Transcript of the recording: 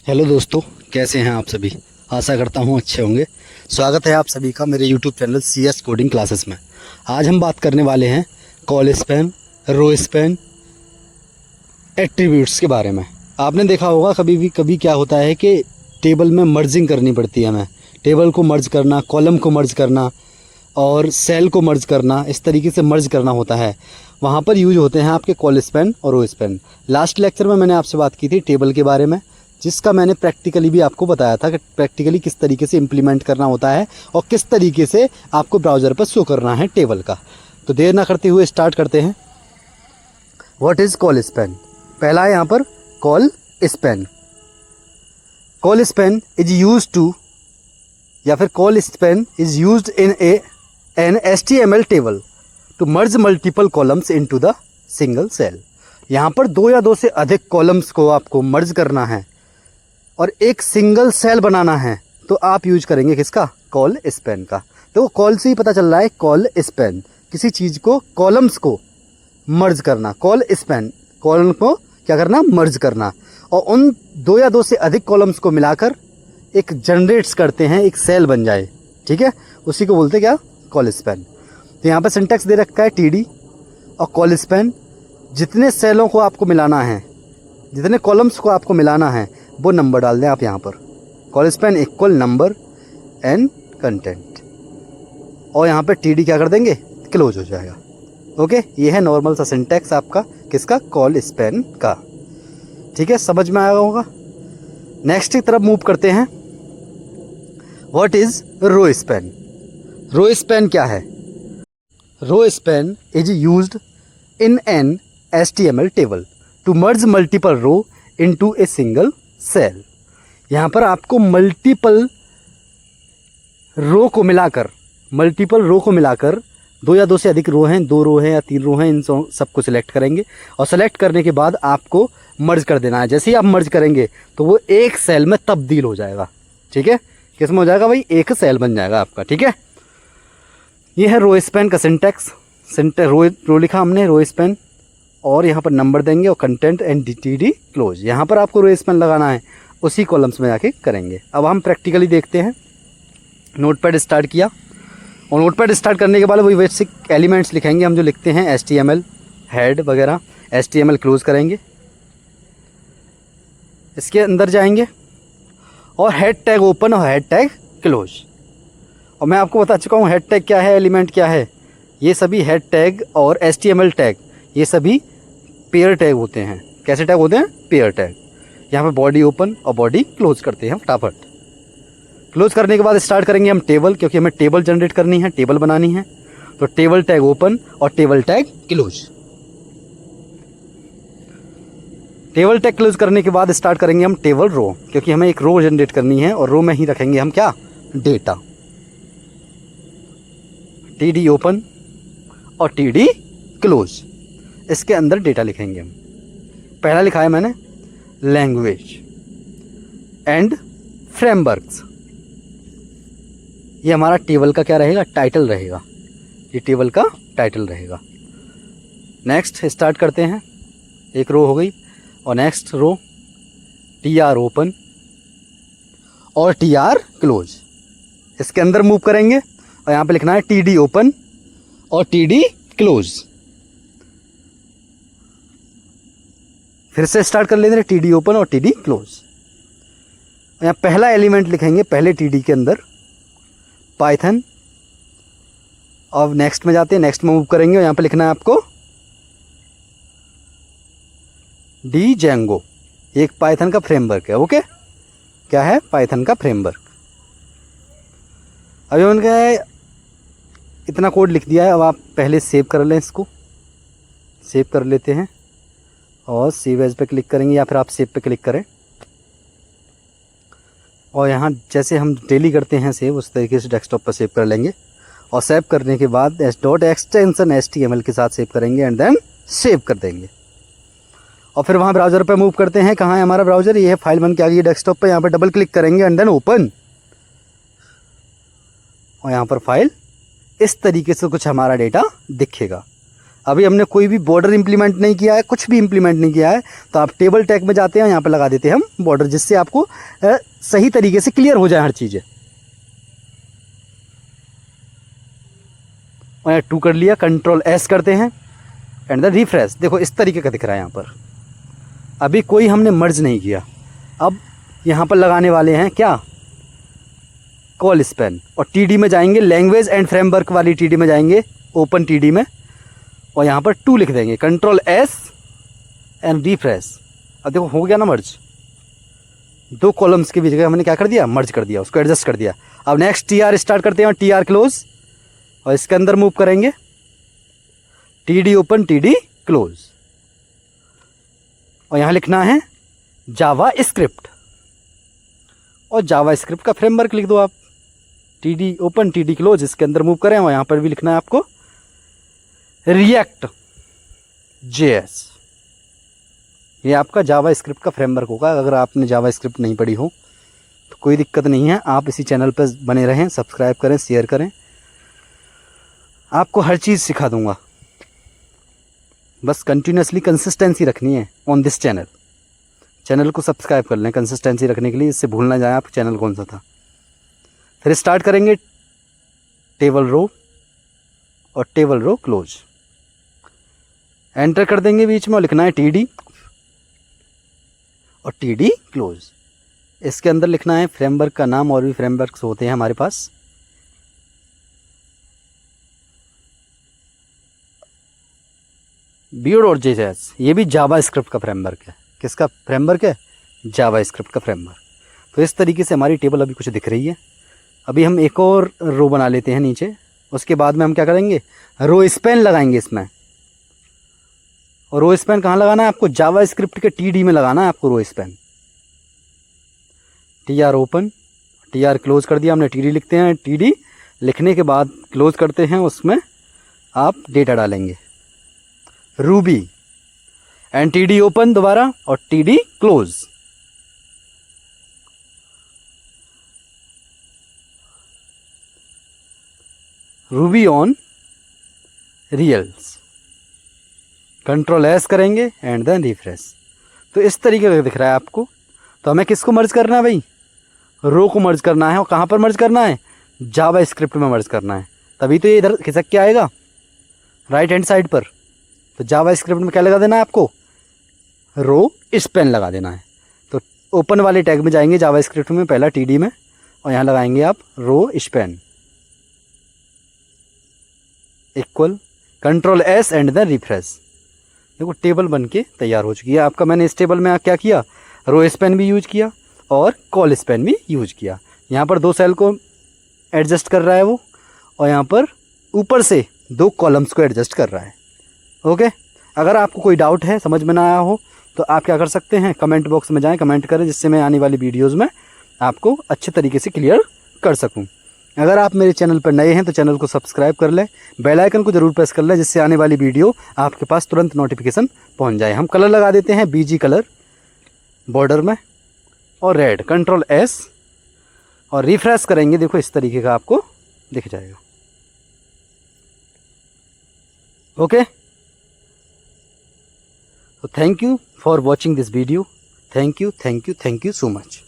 Hello दोस्तों, कैसे हैं आप सभी। आशा करता हूं अच्छे होंगे। स्वागत है आप सभी का मेरे YouTube channel CS coding classes में। आज हम बात करने वाले हैं col span, row span, attributes के बारे में। आपने देखा होगा कभी क्या होता है कि टेबल में मर्जिंग करनी पड़ती है हमें। टेबल को मर्ज करना, कॉलम को मर्ज करना और सेल को मर्ज करना, इस तरीके से मर्ज करना होता है। वहाँ पर यूज होते हैं आपके कॉल स्पैन और रो स्पैन। लास्ट लेक्चर में मैंने आपसे बात की थी टेबल के बारे में, जिसका मैंने प्रैक्टिकली भी आपको बताया था कि प्रैक्टिकली किस तरीके से इम्प्लीमेंट करना होता है और किस तरीके से आपको ब्राउज़र पर शो करना है टेबल का। तो देर ना करते हुए स्टार्ट करते हैं। What is col span. पहला है यहाँ पर col span. Col span is use to, या फिर col span is used in an HTML table to merge multiple columns into the single cell. यहाँ पर दो या दो से अधिक कॉलम्स को आपको मर्ज करना है और एक सिंगल सेल बनाना है, तो आप यूज करेंगे किसका, कॉल स्पैन का। तो कॉल से ही पता चल रहा है कॉल स्पैन, किसी चीज़ को, कॉलम्स को मर्ज करना। कॉल स्पैन, कॉलम को क्या करना, मर्ज करना, और उन दो या दो से अधिक कॉलम्स को मिलाकर एक जनरेट्स करते हैं, एक सेल बन जाए। ठीक है, उसी को बोलते क्या, कॉल स्पैन। तो यहाँ पर सिंटैक्स दे रखा है TD और कॉल स्पैन। जितने सेलों को आपको मिलाना है, जितने कॉलम्स को आपको मिलाना है, वो नंबर डाल दें आप यहाँ पर। Col span equal number and content, और यहाँ पे TD क्या कर देंगे, क्लोज हो जाएगा। ओके, ये है नॉर्मल सा सिंटैक्स आपका किसका, कॉल स्पैन का। ठीक है, समझ में आया होगा। नेक्स्ट की तरफ मूव करते हैं। What is row span. Row span क्या है। Row span is used in an HTML table to merge multiple row into a single cell. यहाँ पर आपको मल्टीपल रो को मिलाकर, दो या दो से अधिक रो हैं, 2 रो हैं या 3 रो हैं, इन सबको सिलेक्ट करेंगे और सेलेक्ट करने के बाद आपको मर्ज कर देना है। जैसे ही आप मर्ज करेंगे तो वो एक सेल में तब्दील हो जाएगा। ठीक है, किस में हो जाएगा भाई, एक सेल बन जाएगा आपका। ठीक है, ये है रो स्पैन का सिंटैक्स। रो लिखा हमने, रो स्पैन, और यहाँ पर नंबर देंगे और कंटेंट एंड TD क्लोज। यहाँ पर आपको रो स्पैन लगाना है, उसी कॉलम्स में जाके करेंगे। अब हम प्रैक्टिकली देखते हैं। नोटपैड स्टार्ट किया, और नोटपैड स्टार्ट करने के बाद वही बेसिक एलिमेंट्स लिखेंगे हम जो लिखते हैं, HTML हेड वगैरह। HTML क्लोज करेंगे, इसके अंदर जाएंगे और हेड टैग ओपन और हेड टैग क्लोज। और मैं आपको बता चुका हूँ हेड टैग क्या है, एलिमेंट क्या है। ये सभी हेड टैग और HTML टैग, ये सभी पेयर टैग होते हैं। कैसे टैग होते हैं, पेयर टैग। यहाँ पे बॉडी ओपन और बॉडी क्लोज करते हैं हम फटाफट। क्लोज करने के बाद स्टार्ट करेंगे हम टेबल, क्योंकि हमें टेबल जनरेट करनी है, टेबल बनानी है। तो टेबल टैग ओपन और table tag close. Table tag close करने के बाद स्टार्ट करेंगे हम टेबल रो, क्योंकि हमें एक रो जनरेट करनी है और रो में ही रखेंगे हम क्या, डेटा। TD ओपन और TD क्लोज, इसके अंदर डेटा लिखेंगे हम। पहला लिखा है मैंने लैंग्वेज एंड फ्रेमवर्क्स। ये हमारा टेबल का क्या रहेगा, टाइटल रहेगा। ये टेबल का टाइटल रहेगा। नेक्स्ट स्टार्ट करते हैं, एक रो हो गई, और नेक्स्ट रो TR ओपन और TR क्लोज, इसके अंदर मूव करेंगे और यहाँ पे लिखना है TD ओपन और TD क्लोज। फिर से स्टार्ट कर लेते हैं, TD ओपन और TD क्लोज। यहाँ पहला एलिमेंट लिखेंगे पहले TD के अंदर, पाइथन। और नेक्स्ट में जाते हैं, नेक्स्ट में मूव करेंगे और यहाँ पे लिखना है आपको Django। एक पाइथन का फ्रेमवर्क है। ओके, क्या है, पाइथन का फ्रेमवर्क। अभी मैंने क्या है, इतना कोड लिख दिया है। अब आप पहले सेव कर लें, इसको सेव कर लेते हैं और सेव एज पे क्लिक करेंगे, या फिर आप सेव पे क्लिक करें। और यहाँ जैसे हम डेली करते हैं सेव, उस तरीके से डेस्कटॉप पर सेव कर लेंगे। और सेव करने के बाद .extension HTML के साथ सेव करेंगे एंड देन सेव कर देंगे। और फिर वहाँ ब्राउज़र पे मूव करते हैं। कहाँ है हमारा ब्राउज़र, ये है, फाइल बन के आ गई डेस्कटॉप पे। यहाँ पर डबल क्लिक करेंगे एंड देन ओपन, और यहाँ पर फाइल इस तरीके से कुछ हमारा डेटा दिखेगा। अभी हमने कोई भी बॉर्डर इम्प्लीमेंट नहीं किया है, कुछ भी इम्प्लीमेंट नहीं किया है। तो आप टेबल टैग में जाते हैं, यहाँ पे लगा देते हैं हम बॉर्डर, जिससे आपको सही तरीके से क्लियर हो जाए हर चीज़ें। और यहाँ 2 कर लिया, कंट्रोल S करते हैं एंड द रिफ्रेश। देखो इस तरीके का दिख रहा है यहाँ पर। अभी कोई हमने मर्ज नहीं किया। अब यहाँ पर लगाने वाले हैं क्या, कॉल स्पैन। और TD में जाएंगे, लैंग्वेज एंड फ्रेमवर्क वाली TD में जाएंगे, ओपन TD में, और यहाँ पर 2 लिख देंगे, कंट्रोल S एंड रिफ्रेश। अब देखो हो गया ना मर्ज, 2 कॉलम्स के बीच जगह हमने क्या कर दिया, मर्ज कर दिया, उसको एडजस्ट कर दिया। अब नेक्स्ट TR स्टार्ट करते हैं, TR क्लोज, और इसके अंदर मूव करेंगे, TD ओपन TD क्लोज, और यहाँ लिखना है जावा स्क्रिप्ट, और जावा स्क्रिप्ट का फ्रेमवर्क लिख दो आप, TD ओपन TD क्लोज, इसके अंदर मूव करें, और यहाँ पर भी लिखना है आपको रिएक्ट JS। ये आपका जावा स्क्रिप्ट का फ्रेमवर्क होगा। अगर आपने जावा स्क्रिप्ट नहीं पढ़ी हो तो कोई दिक्कत नहीं है, आप इसी चैनल पर बने रहें, सब्सक्राइब करें, शेयर करें, आपको हर चीज़ सिखा दूंगा। बस कंटिन्यूसली कंसिस्टेंसी रखनी है ऑन दिस चैनल। चैनल को सब्सक्राइब कर लें कंसिस्टेंसी रखने के लिए, इससे भूल ना जाए आप चैनल कौन सा था। फिर स्टार्ट करेंगे टेबल रो और टेबल रो क्लोज, एंटर कर देंगे बीच में, और लिखना है TD और TD क्लोज। इसके अंदर लिखना है फ्रेमवर्क का नाम, और भी फ्रेमवर्क्स होते हैं हमारे पास। Vue.js, ये भी जावा स्क्रिप्ट का फ्रेमवर्क है। किसका फ्रेमवर्क है, जावा स्क्रिप्ट का फ्रेमवर्क। तो इस तरीके से हमारी टेबल अभी कुछ दिख रही है। अभी हम एक और रो बना लेते हैं नीचे, उसके बाद में हम क्या करेंगे, रो स्पैन लगाएंगे इसमें। और रो स्पैन कहाँ लगाना है आपको, जावा स्क्रिप्ट के TD में लगाना है आपको row span. TR open TR close कर दिया हमने, TD लिखते हैं, TD लिखने के बाद क्लोज करते हैं, उसमें आप डेटा डालेंगे रूबी एंड TD ओपन दोबारा, और TD close. Ruby on reels, control S करेंगे एंड देन रिफ्रेश। तो इस तरीके का दिख रहा है आपको। तो हमें किसको मर्ज करना है भाई, रो को मर्ज करना है। और कहाँ पर मर्ज करना है, जावा स्क्रिप्ट में मर्ज करना है, तभी तो ये इधर खिसक के आएगा राइट हैंड साइड पर। तो जावा स्क्रिप्ट में क्या लगा देना है आपको, रो स्पैन लगा देना है। तो ओपन वाले टैग में जाएंगे जावा स्क्रिप्ट में, पहला TD में, और यहाँ लगाएंगे आप row span equal, control S and then refresh. देखो टेबल बन के तैयार हो चुकी है आपका। मैंने इस टेबल में क्या किया, रो स्पैन भी यूज किया और कॉल स्पैन भी यूज किया। यहाँ पर 2 सेल को एडजस्ट कर रहा है वो, और यहाँ पर ऊपर से 2 कॉलम्स को एडजस्ट कर रहा है। ओके, अगर आपको कोई डाउट है, समझ में ना आया हो, तो आप क्या कर सकते हैं, कमेंट बॉक्स में जाएं, कमेंट करें, जिससे मैं आने वाली वीडियोज़ में आपको अच्छे तरीके से क्लियर कर सकूँ। अगर आप मेरे चैनल पर नए हैं तो चैनल को सब्सक्राइब कर लें, बेल आइकन को जरूर प्रेस कर लें, जिससे आने वाली वीडियो आपके पास तुरंत नोटिफिकेशन पहुंच जाए। हम कलर लगा देते हैं BG कलर बॉर्डर में, और रेड, कंट्रोल S, और रिफ्रेश करेंगे। देखो इस तरीके का आपको दिख जाएगा। ओके, तो thank you for watching this video. Thank you so much.